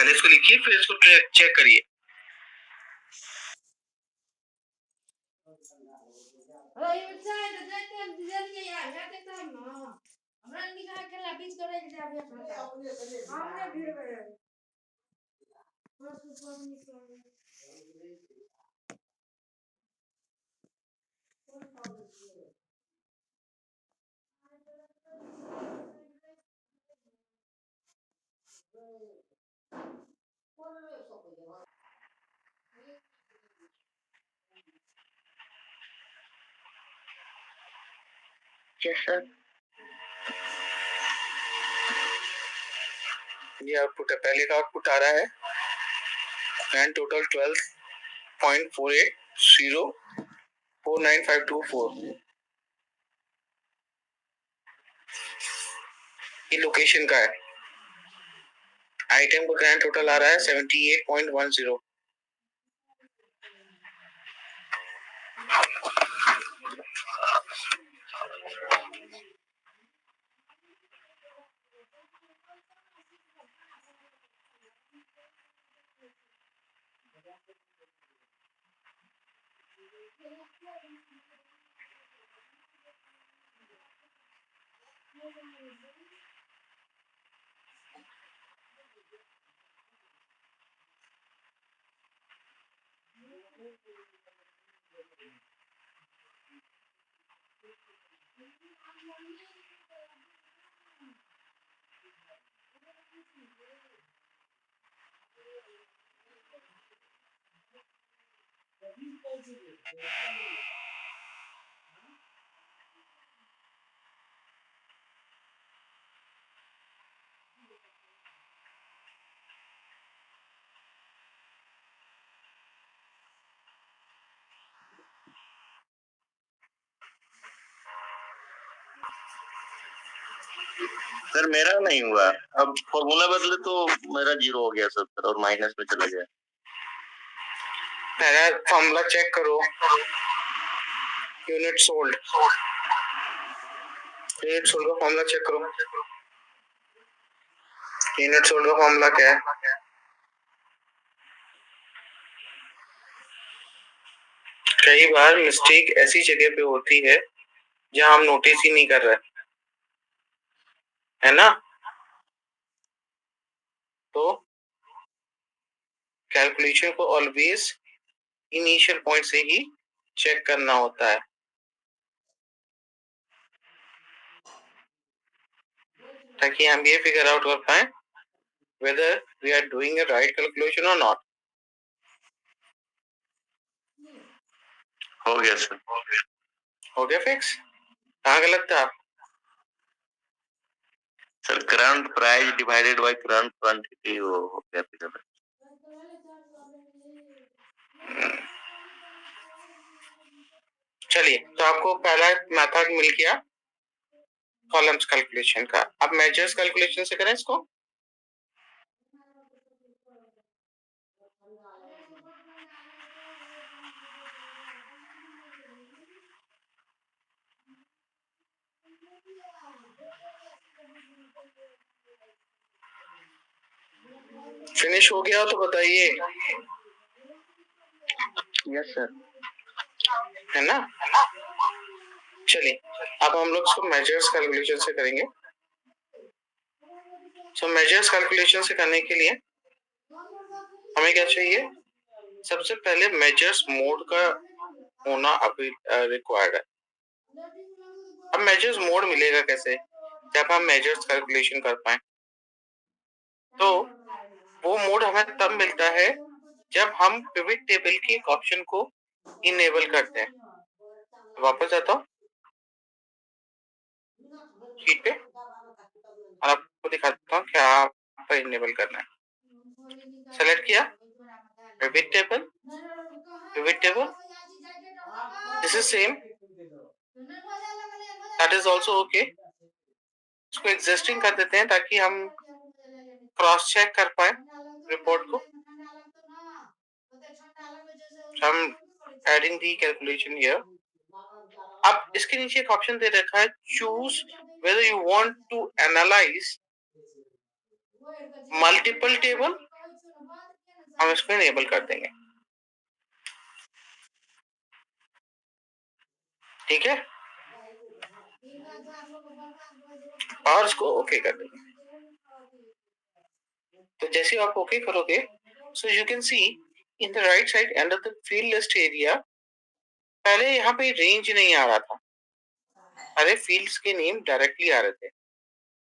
पहले इसको लिखिए, फिर इसको चेक करिए। Yes sir. ये आउटपुट है, पहले का आउटपुट आ रहा है एंड टोटल 12.48049524। ये लोकेशन का है। आइटम का ग्रैंड टोटल आ रहा है 78.10। सर मेरा नहीं हुआ, अब फॉर्मूला बदले तो मेरा 0 हो गया सर, और माइनस में चला गया। पहला फॉर्मूला चेक करो, यूनिट सोल्ड का फॉर्मूला चेक करो। यूनिट सोल्ड का फॉर्मूला क्या है? कई बार मिस्टेक ऐसी जगह पे होती है जहां हम नोटिस ही नहीं कर रहे, है ना? तो कैलकुलेशन को ऑलवेज इनिशियल पॉइंट से ही चेक करना होता है। ताकि हम ये फिगर आउट कर पाए whether we are doing a right calculation or not. हो गया सर, हो गया फिक्स। कहाँ गलत था sir? Current price divided by current quantity हो गया फिगर। चलिए, तो आपको पहला मेथड मिल गया कॉलम्स कैलकुलेशन का। अब मेजर्स कैलकुलेशन से करें इसको। फिनिश हो गया तो बताइए। यस सर, है ना? चलिए, अब हम लोग इसको मेजर्स कैलकुलेशन से करेंगे। सो मेजर्स कैलकुलेशन से करने के लिए हमें क्या चाहिए? सबसे पहले मेजर्स मोड का होना अभी रिक्वायर्ड है। अब मेजर्स मोड मिलेगा कैसे? जब हम मेजर्स कैलकुलेशन कर पाए। तो वो मोड हमें तब मिलता है जब हम पिवट टेबल के एक ऑप्शन को इनेबल करते हैं। वापस आता हूँ शीट पे और आपको दिखाता हूँ क्या आपको इनेबल करना है। सेलेक्ट किया pivot table, this is same, that is also okay. इसको एग्जिस्टिंग कर देते हैं ताकि हम क्रॉस चेक कर पाए रिपोर्ट को। हम एडिंग दी कैलकुलेशन हियर। अब इसके नीचे एक ऑप्शन दे रखा है choose whether you want to analyze multiple table हम इसको इनेबल कर देंगे, ठीक है, और इसको ओके कर देंगे। तो जैसे आप ओके करोगे, so you can see in the right side under the field list area, पहले यहाँ पे रेंज नहीं आ रहा था, अरे फील्ड्स के नेम डायरेक्टली आ रहे थे,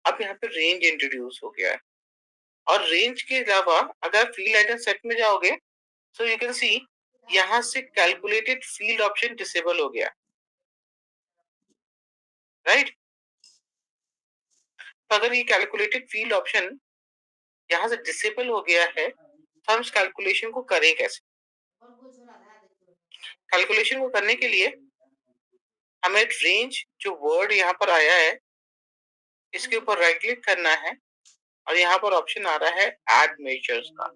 अब यहाँ पे रेंज इंट्रोड्यूस हो गया है। और रेंज के अलावा अगर फील्ड आइटम सेट में जाओगे, सो यू कैन सी यहाँ से कैलकुलेटेड फील्ड ऑप्शन डिसेबल हो गया, राइट। तो अगर ये कैलकुलेटेड फील्ड ऑप्शन यहाँ से डिसेबल हो गया है, तो हम इस कैलकुलेशन को करें कैसे? कैलकुलेशन को करने के लिए हमें रेंज जो वर्ड यहाँ पर आया है, इसके ऊपर राइट क्लिक करना है, और यहाँ पर ऑप्शन आ रहा है ऐड मेजर्स का,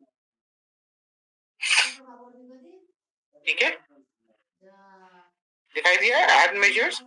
ठीक है, दिखाई दिया ऐड मेजर्स।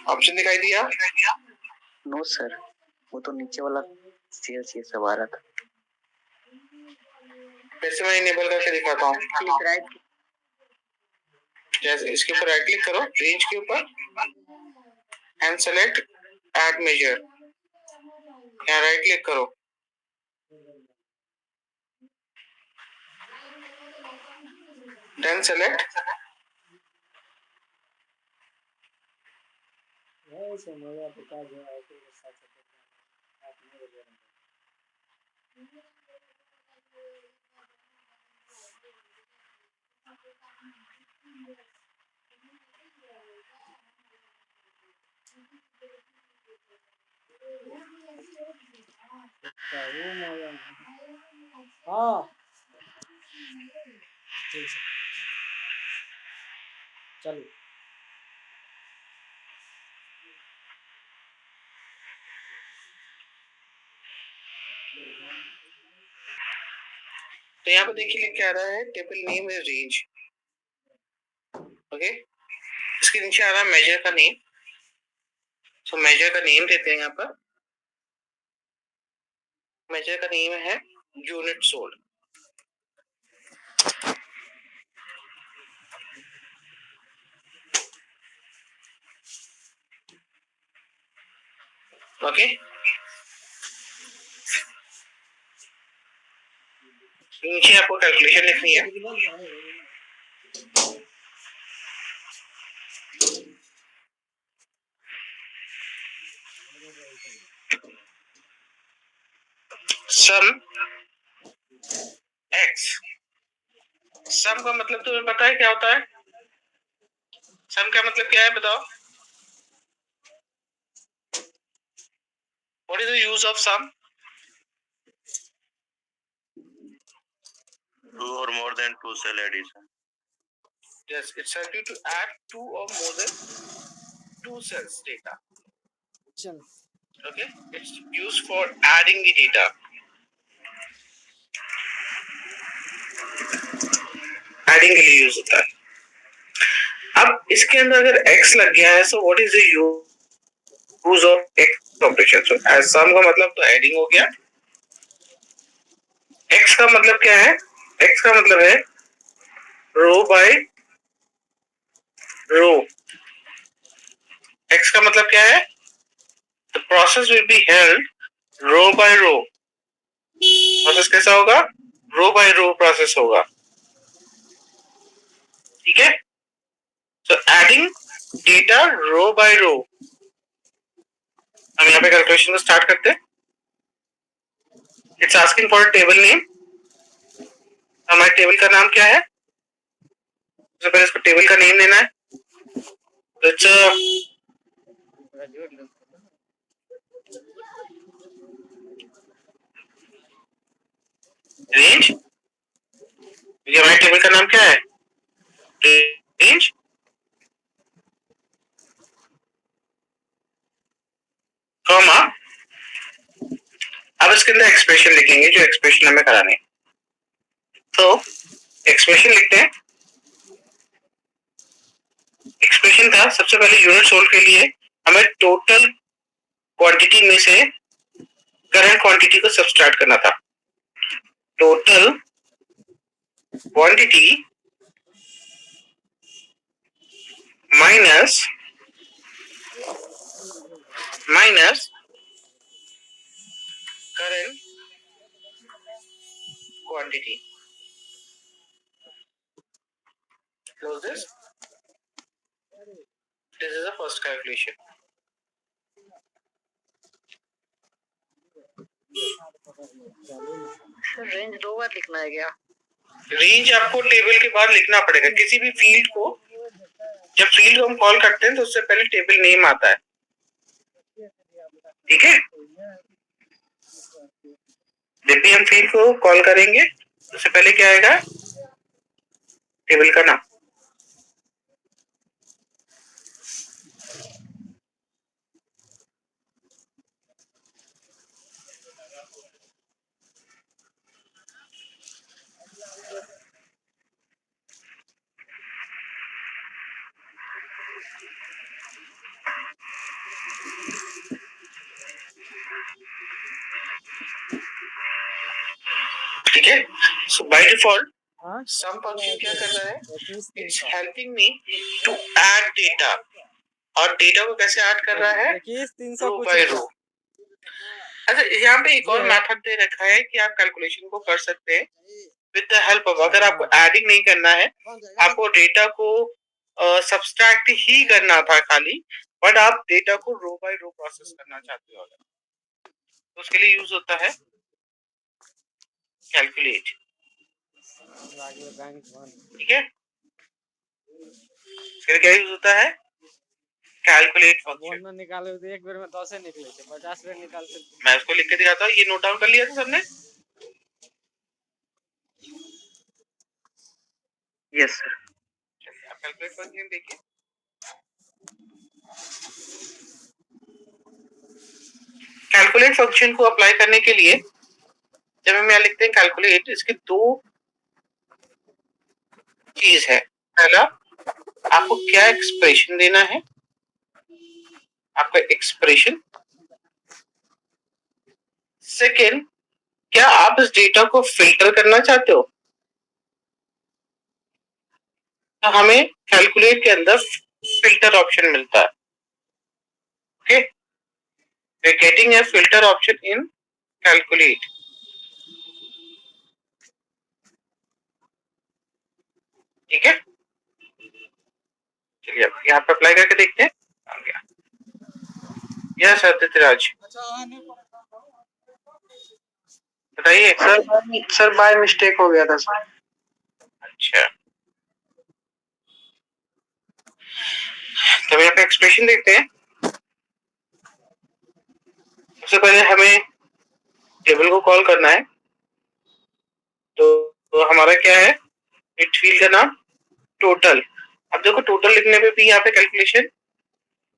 ऑप्शन दिखाई दिया? नो सर, वो तो नीचे वाला सेल्स ये सब आ रहा था। फिर से मैं इनेबल करके दिखाता हूँ। जैसे इसके ऊपर राइट क्लिक करो रेंज के ऊपर एंड सेलेक्ट ऐड मेजर, यहाँ राइट क्लिक करो, देन सेलेक्ट चलो तो यहाँ पे देखिए लिख के आ रहा है table name is range, okay. इसके नीचे आ रहा है मेजर का नेम, सो मेजर का नेम देते हैं, यहाँ पर मेजर का नेम है यूनिट सोल्ड, ओके। नीचे आपको कैलकुलेशन लिखनी है, सम एक्स, सम का मतलब तुम्हें पता है क्या होता है? सम का मतलब क्या है बताओ? What is the use of sum? Two or more than two cell addition. Yes, it's help you to add two or more than two cells data. चलो Okay, it's used for adding the data. Adding के लिए use होता है। अब इसके अंदर अगर x लग गया है, so what is the use of x operation? So as sum का मतलब तो adding हो गया, x का मतलब क्या है? x का मतलब है रो बाय रो, x का मतलब क्या है? The process will be held row by row, process कैसा होगा? रो बाय रो प्रोसेस होगा, ठीक है। So adding data row by row, हम यहाँ पे कैलकुलेशन स्टार्ट करते हैं। It's asking for table name, हमारे टेबल का नाम क्या है? सबसे पहले इसको टेबल का नेम देना है, It's a रेंज। ये हमारे टेबल का नाम क्या है? रेंज। कॉमा, अब इसके अंदर एक्सप्रेशन लिखेंगे जो एक्सप्रेशन हमें कराने। तो एक्सप्रेशन लिखते हैं। एक्सप्रेशन था सबसे पहले यूनिट सोल्ड के लिए हमें टोटल क्वांटिटी में से करंट क्वांटिटी को सब्सट्रैक्ट करना था। Total quantity minus current quantity. Close this. This is the first calculation. Sir range 2 बार लिखना है क्या? रेंज आपको टेबल के बाद लिखना पड़ेगा। किसी भी फील्ड को जब फील्ड को हम कॉल करते हैं तो उससे पहले टेबल नेम आता है, ठीक है? जब भी हम फील्ड को कॉल करेंगे उससे पहले क्या आएगा? टेबल का नाम। ठीक है? So by default sum function क्या कर रहा है? It's helping me to add data. और डेटा को कैसे ऐड कर रहा है? Row by row. अच्छा, यहाँ पे एक और मेथड दे रखा है कि आप कैलकुलेशन को कर सकते हैं विद द हेल्प ऑफ, अगर आपको एडिंग नहीं करना है, आपको डेटा को सब्सट्रैक्ट ही करना था खाली, बट आप डेटा को रो बाय रो प्रोसेस करना चाहते हो तो उसके लिए यूज होता है कैलकुलेट। ठीक है? फिर क्या यूज होता है? Calculate function. निकाले तो एक बार में 10 निकले थे, 50 बार निकालते। मैं उसको लिख के दिखाता हूँ। ये नोट डाउन कर लिया था सबने? Yes sir. चलिए आप कैलकुलेट फंक्शन देखिए। कैलकुलेट फंक्शन को अप्लाई करने के लिए जब हम यहाँ लिखते हैं कैलकुलेट, इसके दो चीज है। पहला, आपको क्या एक्सप्रेशन देना है, आपका एक्सप्रेशन। सेकेंड, क्या आप इस डेटा को फिल्टर करना चाहते हो? तो हमें कैलकुलेट के अंदर फिल्टर ऑप्शन मिलता है। Okay, we are getting a filter option in calculate. ठीक है, चलिए अब यहाँ पे अप्लाई करके देखते हैं। आ गया। यस आदित्यराज, बताइए। सर बाय मिस्टेक हो गया था सर। अच्छा, तो यहाँ पे एक्सप्रेशन देखते हैं। सबसे पहले हमें टेबल को कॉल करना है, तो हमारा क्या है? इट फील्ड का नाम टोटल। अब देखो टोटल लिखने पे भी यहाँ पे कैलकुलेशन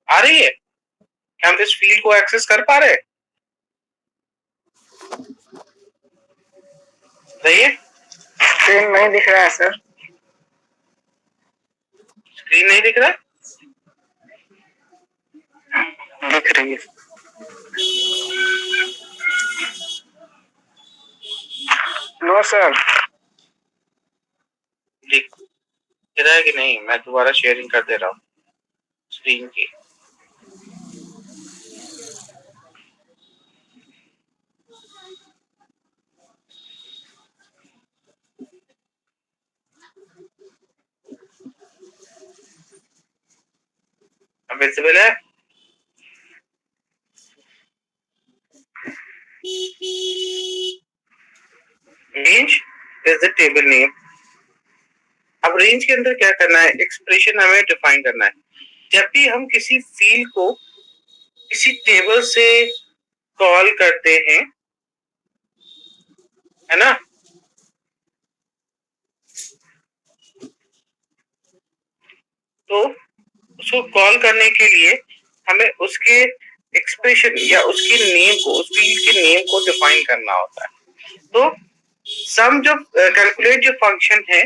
आ रही है। क्या हम इस फील्ड को एक्सेस कर पा रहे हैं? बताइए। स्क्रीन नहीं दिख रहा है सर। स्क्रीन नहीं दिख रहा? दिख रही है। No sir. दिख रहा है कि नहीं? मैं दोबारा शेयरिंग कर दे रहा हूँ स्क्रीन की। अब विजिबल है? Range is the table name. अब रेंज के अंदर क्या करना है? एक्सप्रेशन हमें डिफाइन करना है। जब भी हम किसी फील्ड को किसी टेबल से कॉल करते हैं, है ना, तो उसको कॉल करने के लिए हमें उसके एक्सप्रेशन या उसकी नेम को, उस फील्ड के नेम को डिफाइन करना होता है। तो सम जो कैलकुलेट जो फंक्शन है,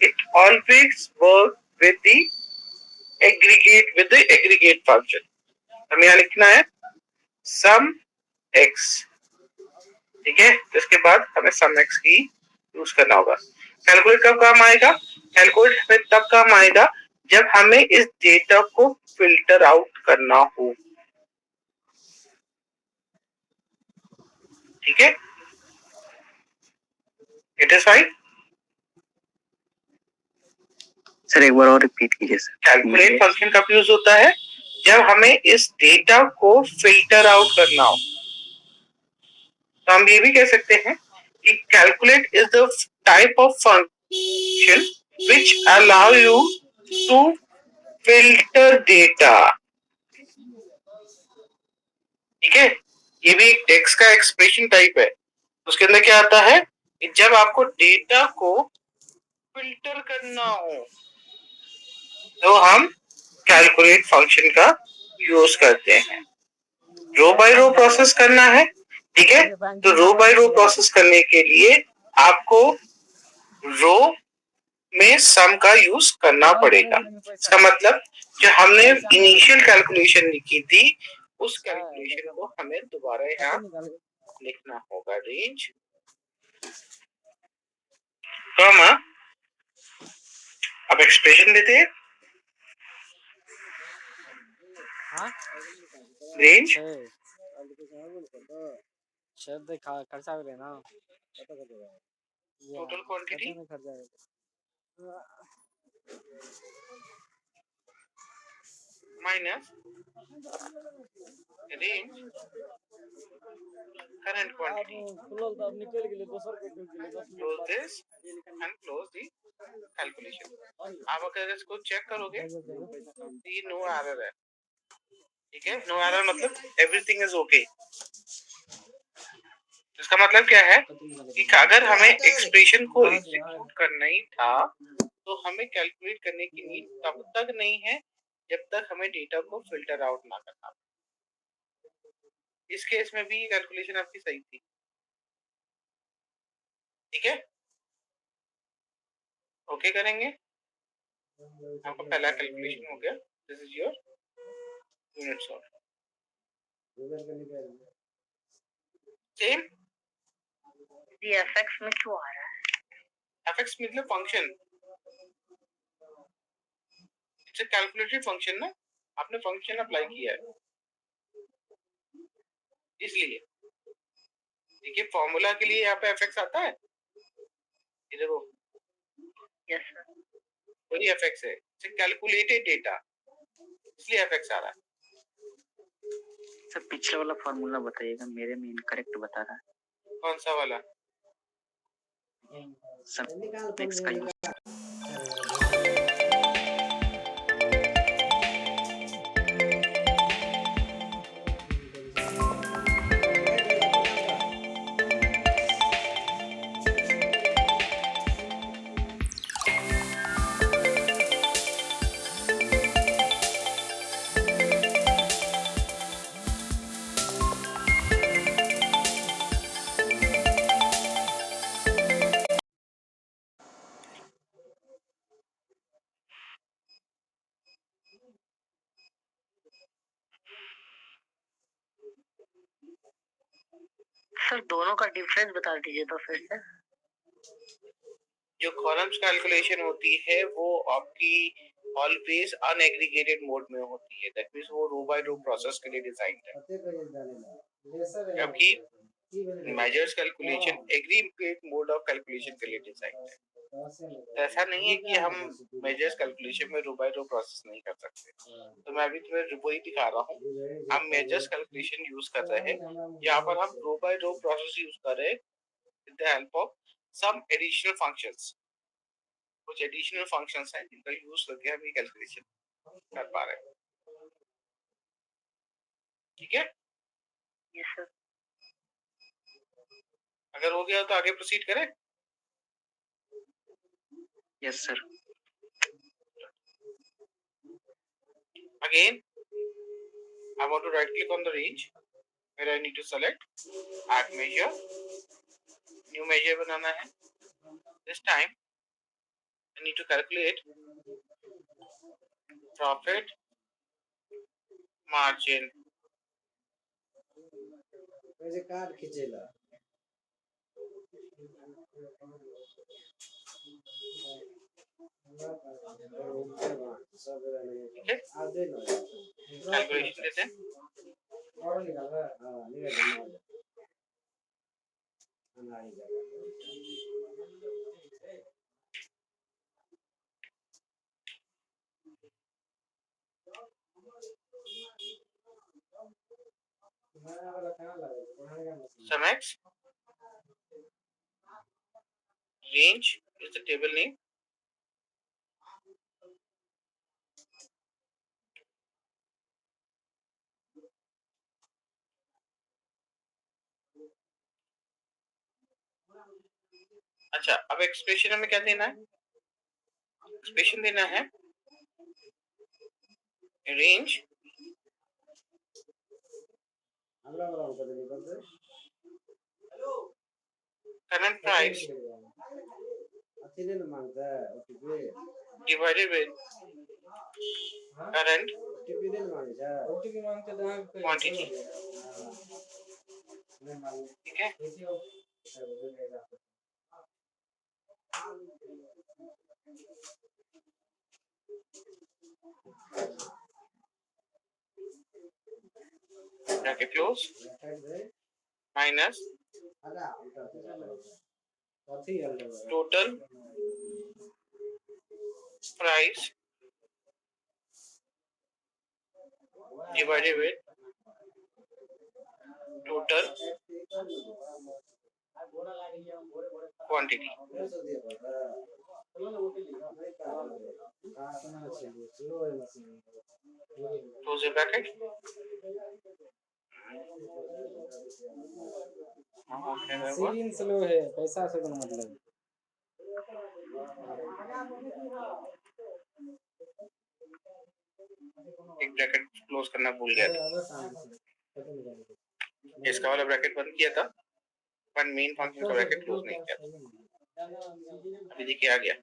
it always work with the aggregate function. हमें यहाँ लिखना है सम एक्स, ठीक है। तो इसके बाद हमें सम एक्स की यूज करना होगा। कैलकुलेट कब काम आएगा? कैलकुलेट में तब काम आएगा जब हमें इस डेटा को फिल्टर आउट करना हो, ठीक है। It is fine. सर एक बार और रिपीट कीजिए सर। कैलकुलेट फंक्शन कब यूज होता है? जब हमें इस डेटा को फिल्टर आउट करना हो। तो हम ये भी कह सकते हैं कि calculate is the type of function which allow you to filter data, ठीक है। ये भी एक टेक्स्ट का एक्सप्रेशन टाइप है। उसके अंदर क्या आता है कि जब आपको डेटा को फिल्टर करना हो तो हम कैलकुलेट फंक्शन का यूज करते हैं। रो बाय रो प्रोसेस करना है, ठीक है। तो रो बाय रो प्रोसेस करने के लिए आपको रो में सम का यूज करना पड़ेगा। इसका मतलब जो हमने इनिशियल कैलकुलेशन लिखी थी उस कैलकुलेशन को हमें दोबारा यहाँ लिखना होगा। रेंज कॉमा, अब एक्सप्रेशन देते हैं range total quantity minus range current quantity. Close this and close the calculation. आप अगर इसको चेक करोगे तो ये नो एरर है, ठीक है। नो एरर मतलब एवरीथिंग इज ओके। इसका मतलब क्या है कि अगर हमें एक्सप्रेशन को एग्जीक्यूट करना ही था तो हमें कैलकुलेट करने की नीड तब तक नहीं है जब तक हमें डेटा को फिल्टर आउट ना करना। इस केस में भी कैलकुलेशन आपकी सही थी, ठीक है। ओके करेंगे, आपका पहला कैलकुलेशन हो गया। This is your unit solve. Same ये एफएक्स में क्यों आ रहा है? एफएक्स मतलब function, it's a calculated function ना, आपने फंक्शन अप्लाई किया है इसलिए। देखिए फॉर्मूला के लिए यहाँ पे एफएक्स आता है, ये देखो। Yes sir. वही एफएक्स है, इट्स कैलकुलेटेड डेटा, इसलिए एफएक्स आ रहा है। सर पिछला वाला फॉर्मूला बताइएगा, मेरे में इनकरेक्ट बता रहा है। कौन सा वाला? सर एक्स का यूज। सर दोनों का डिफरेंस बता दीजिए तो फिर से। जो कॉलम्स कैलकुलेशन होती है वो आपकी ऑलवेज अनएग्रीगेटेड मोड में होती है। दैट मींस वो रो बाय रो प्रोसेस के लिए डिजाइन है, जबकि measures calculation aggregate mode of calculation के लिए डिजाइन है। तो ऐसा नहीं है कि हम मेजर्स कैलकुलेशन में रो बाय रो प्रोसेस नहीं कर सकते। तो मैं अभी तुम्हें वही दिखा रहा हूँ। हम मेजर्स कैलकुलेशन यूज कर रहे हैं, यहाँ पर हम row by row process use कर रहे हैं with the help of sum additional functions. कुछ एडिशनल फंक्शंस हैं जिनका यूज करके हम ये कैलकुलेशन कर पा रहे हैं। ठीक है, यस सर। अगर हो गया तो आगे प्रोसीड करें। Yes sir. Again, I want to right click on the range where I need to select add measure, new measure बनाना है। This time I need to calculate profit margin. वैसे card खींचेला ठीक है, कैलकुलेशन देते हैं। और निकाल हां निकाल Sum X range is the table name. अच्छा, अब एक्सप्रेशन हमें क्या देना है? एक्सप्रेशन देना है range current price divided with current quantity. ठीक है, bracket close minus total price divided with total quantity. Close the bracket. सीरीन स्लो है पैसा से तो मतलब एक ब्रैकेट क्लोज करना भूल गया था, इसका वाला ब्रैकेट बंद किया था पर मेन फंक्शन का ब्रैकेट क्लोज नहीं किया था। अभी देखिए आ गया।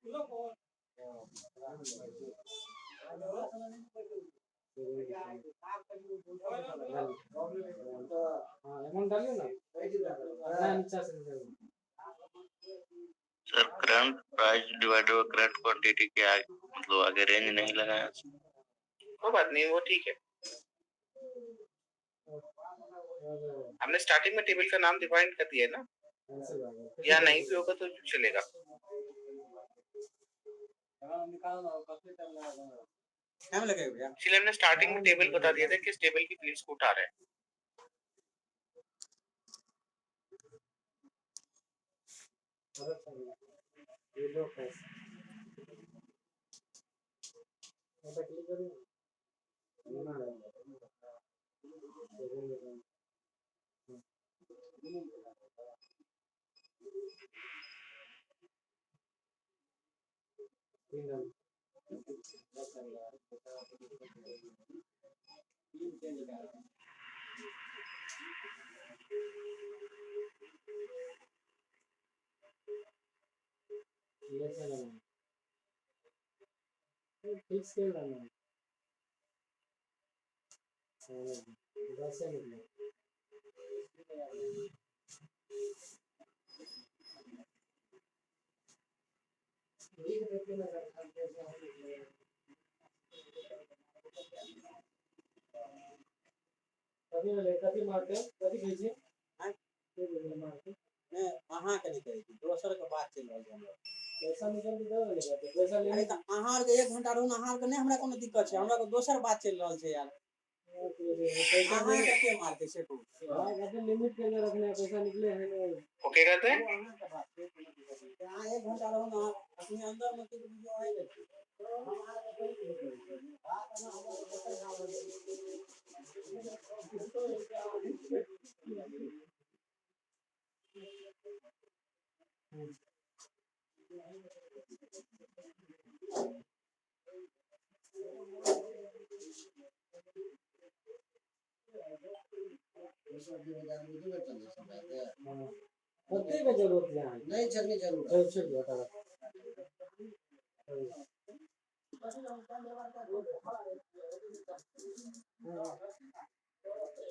Sir current price divided by current quantity के आगे मतलब आगे रेंज नहीं लगाया। कोई बात नहीं, वो ठीक है। हमने स्टार्टिंग में टेबल का नाम डिफाइन कर दिया है ना, या नहीं भी होगा तो चलेगा। इसलिए हमने स्टार्टिंग में टेबल बता दिया था किस टेबल की फील्ड्स को उठा रहे हैं। अहाँ के नहीं कहे दोसर के बात चल रहल है। पैसा निकल के दे पैसा ले त अहाँ के 1 घंटा रहू अहाँ के नहीं हमरा कोनो दिक्कत छै, हमरा के दोसर बात चल रहल छै यार। पैसा अहाँ के के मारते से को अपने लिमिट के अंदर रखने पैसा निकले है। ओके कहते हैं अहाँ 1 घंटा रहू ना अपने अंदर में कुछ वीडियो आएगा। होते का जरूरत नहीं चलनी जरूरत है छोड़ दो हटा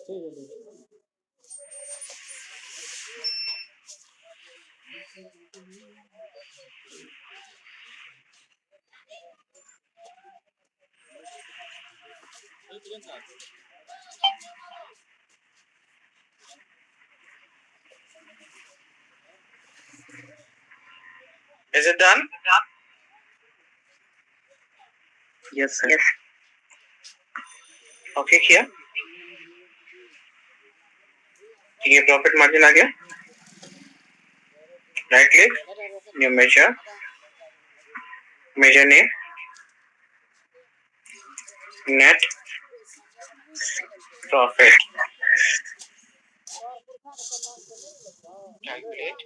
ठीक है Is it done? Yes, sir. Okay किया, ये प्रॉफिट मार्जिन आ गया, right click, new measure, measure name, net profit, calculate,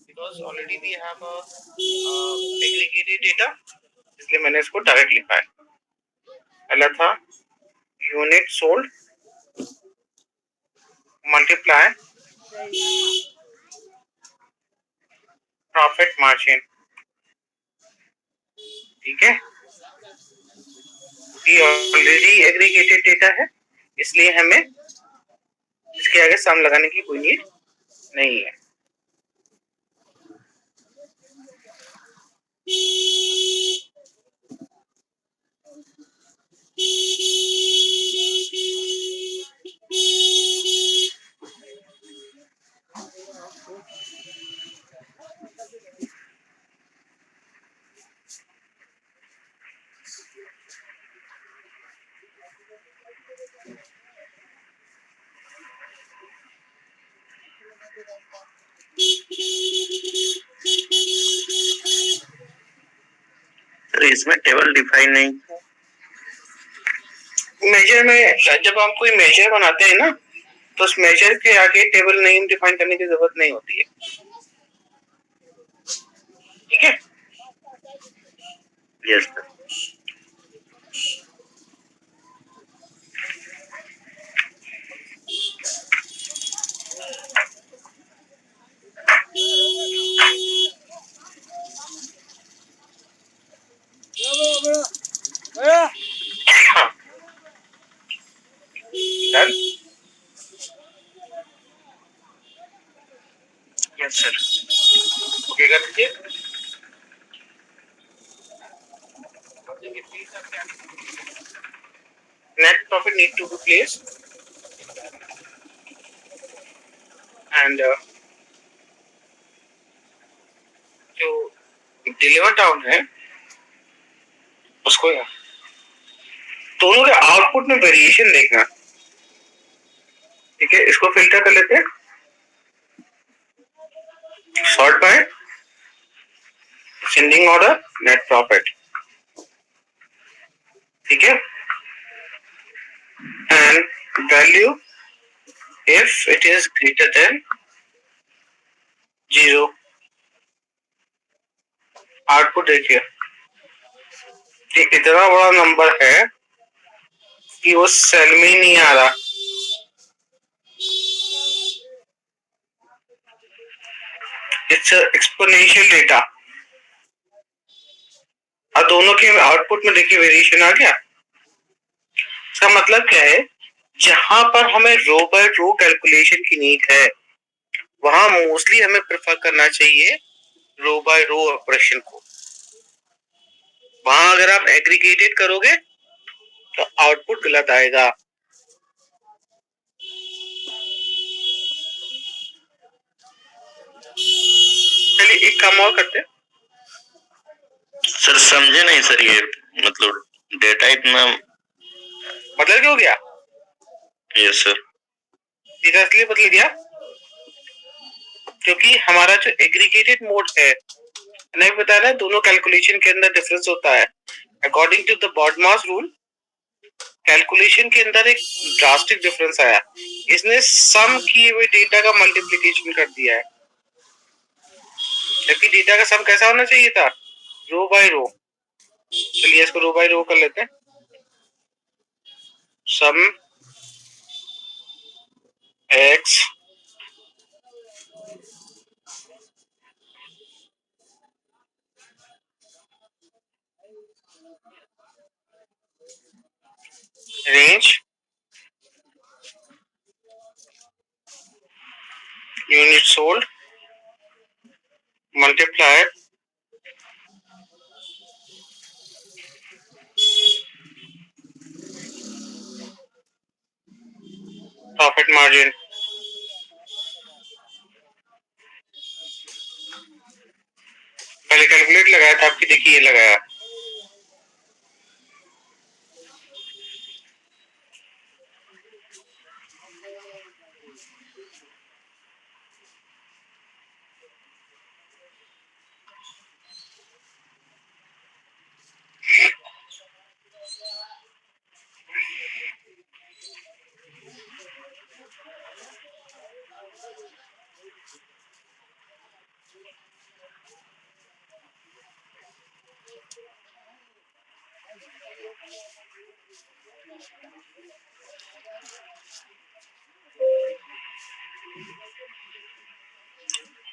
because already we have a aggregated data, इसलिए मैंने इसको डायरेक्ट लिखा है। पहला था unit sold multiply profit margin, ठीक है, ये ऑलरेडी एग्रीगेटेड डेटा है, इसलिए हमें इसके आगे सम लगाने की कोई नीड नहीं है। सर इसमें टेबल डिफाइन नहीं, मेजर में जब हम कोई मेजर बनाते हैं ना, तो उस मेजर के आगे टेबल नेम डिफाइन करने की जरूरत नहीं होती है, ठीक है। Yes sir. Done, yes sir. Okay कर दीजिए। Net profit need to be placed and जो डिलीवर डाउन है उसको दोनों के आउटपुट में वेरिएशन देखना, ठीक है। इसको फिल्टर कर लेते हैं, sort by sending order net profit, ठीक है, and value if it is greater than 0। Output देखिए, इतना बड़ा नंबर है कि वो सेल में ही नहीं आ रहा, इट्स एक्सपोनेंशियल डेटा, और दोनों के आउटपुट में देखिए वेरिएशन आ गया। इसका मतलब क्या है, जहां पर हमें रो बाय रो कैलकुलेशन की नीड है, वहां मोस्टली हमें प्रेफर करना चाहिए रो बाय रो ऑपरेशन को। वहां अगर आप एग्रीगेटेड करोगे तो आउटपुट गलत आएगा। चलिए एक काम और करते हैं। सर समझे नहीं सर, ये मतलब डेटा इतना बदल क्यों गया? Yes sir. डेटा इसलिए बदल गया क्योंकि हमारा जो एग्रीगेटेड मोड है, मैंने बताया ना, दोनों कैलकुलेशन के अंदर डिफरेंस होता है। According to the BODMAS rule, calculation के अंदर एक ड्रास्टिक डिफरेंस आया, इसने सम किए हुए डेटा का मल्टीप्लिकेशन कर दिया है। जबकि डेटा का सम कैसा होना चाहिए था, रो बाय रो। चलिए इसको रो बाय रो कर लेते हैं। Sum X range unit sold multiplied profit margin. पहले कैलकुलेट लगाया था आपकी, देखिए ये लगाया।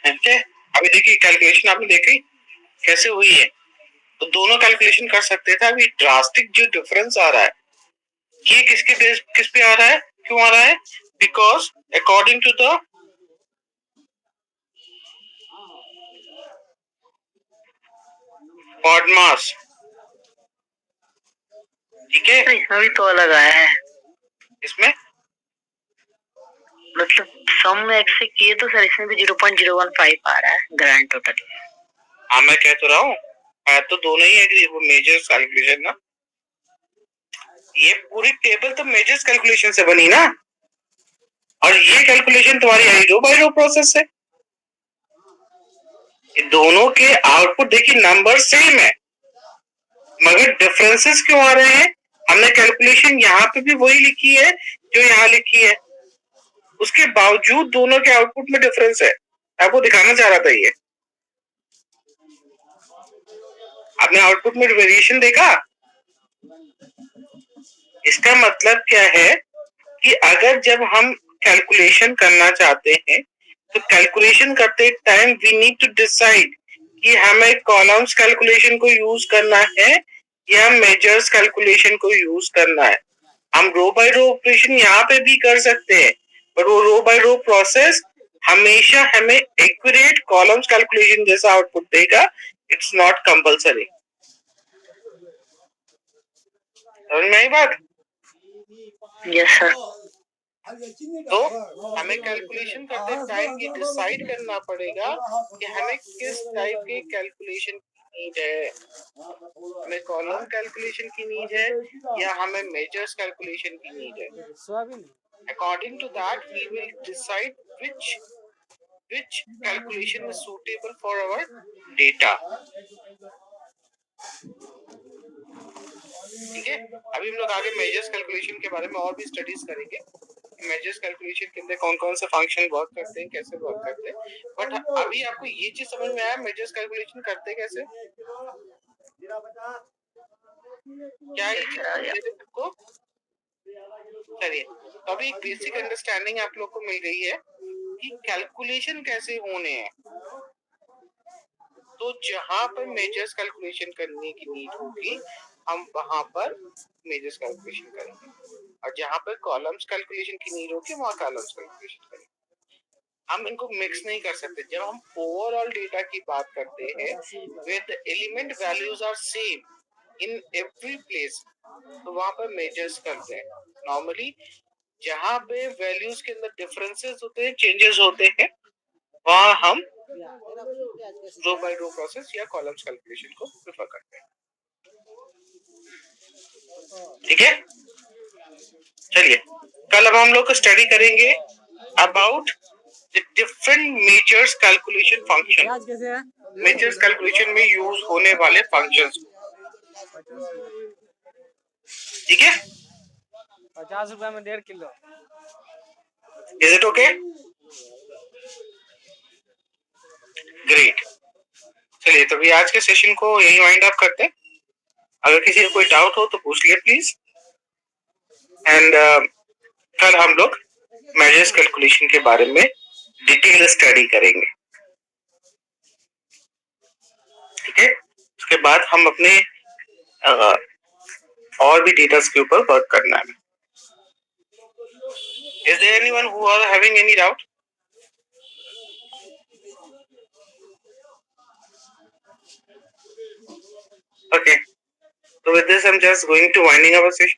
ठीक है, अभी देखिए कैलकुलेशन आपने देखी कैसे हुई है। तो दोनों कैलकुलेशन कर सकते थे। अभी ड्रास्टिक जो डिफरेंस आ रहा है ये किसके बेस किस पे आ रहा है, क्यों आ रहा है? बिकॉज अकॉर्डिंग टू द पॉडमास, ठीक है। इसमें भी तो अलग आया है, इसमें मतलब सम में एक्स से किए तो सर इसमें भी 0.015 आ रहा है ग्रैंड टोटल। हाँ मैं कह तो रहा हूँ, तो दोनों ही है वो मेजर्स कैलकुलेशन ना। ये पूरी टेबल तो मेजर्स कैलकुलेशन से बनी ना, और ये कैलकुलेशन तुम्हारी आई रो बाय रो प्रोसेस से। ये दोनों के आउटपुट देखिए नंबर सेम है, मगर डिफरेंसेस क्यों आ रहे हैं? हमने कैलकुलेशन यहाँ पे भी वही लिखी है जो यहाँ लिखी है, उसके बावजूद दोनों के आउटपुट में डिफरेंस है। आपको दिखाना चाह रहा था ये। आपने आउटपुट में वेरिएशन देखा? इसका मतलब क्या है कि अगर जब हम कैलकुलेशन करना चाहते हैं तो कैलकुलेशन करते time we need to decide कि हमें कॉलम्स कैलकुलेशन को यूज करना है या मेजर्स कैलकुलेशन को यूज करना है। हम रो बाय रो ऑपरेशन यहाँ पे भी कर सकते हैं, पर वो रो बाय रो प्रोसेस हमेशा हमें एक्यूरेट कॉलम्स कैलकुलेशन जैसा आउटपुट देगा। It's not compulsory. समझ में आई बात? Yes sir. तो हमें कैलकुलेशन करते टाइम ये डिसाइड करना पड़ेगा कि हमें किस टाइप के कैलकुलेशन की नीड है। हमें कॉलम कैलकुलेशन की नीड है या हमें मेजर्स कैलकुलेशन की नीड है। According to that we will decide which calculation is suitable for our data। ठीक है, अभी हम लोग आगे मेजर्स कैलकुलेशन के बारे में और भी स्टडीज करेंगे। मेजर्स कैलकुलेशन के अंदर कौन कौन से फंक्शन वर्क करते हैं, कैसे वर्क करते हैं। बट अभी आपको ये चीज समझ में आया मेजर्स कैलकुलेशन करते कैसे? क्या ये चीज आपको? चलिए, तो अभी एक बेसिक अंडरस्टैंडिंग आप लोग को मिल गई है कि कैलकुलेशन कैसे होने हैं। तो जहां पर मेजर्स कैलकुलेशन करने की नीड होगी हम वहां पर मेजर्स कैलकुलेशन करेंगे, और जहां पर कॉलम्स कैलकुलेशन की नीड होगी वहां कॉलम्स कैलकुलेशन करेंगे। हम इनको मिक्स नहीं कर सकते। जब हम ओवरऑल डेटा की बात करते हैं where the element values are same in every place, तो वहां पर मेजर्स करते हैं। नॉर्मली जहां पे वैल्यूज के अंदर डिफरेंसेस होते हैं, चेंजेस होते हैं, वहां हम रो बाय रो प्रोसेस या कॉलम्स कैलकुलेशन को प्रेफर करते हैं। ठीक है, चलिए कल अब हम लोग स्टडी करेंगे about the different measures calculation function, measures calculation में यूज होने वाले फंक्शंस। ठीक है, 50 रुपया में 1.5 kilo. Is it okay? Great. चलिए तो भी आज के सेशन को यही वाइंड अप करते हैं। अगर किसी को कोई डाउट हो तो पूछ लिए प्लीज। एंड कल हम लोग मेजर्स कैलकुलेशन के बारे में डिटेल स्टडी करेंगे, ठीक है। उसके बाद हम अपने और भी डेटास के ऊपर वर्क करना है। Is there anyone who are having any doubt? Okay. So with this, I'm just going to winding up a session.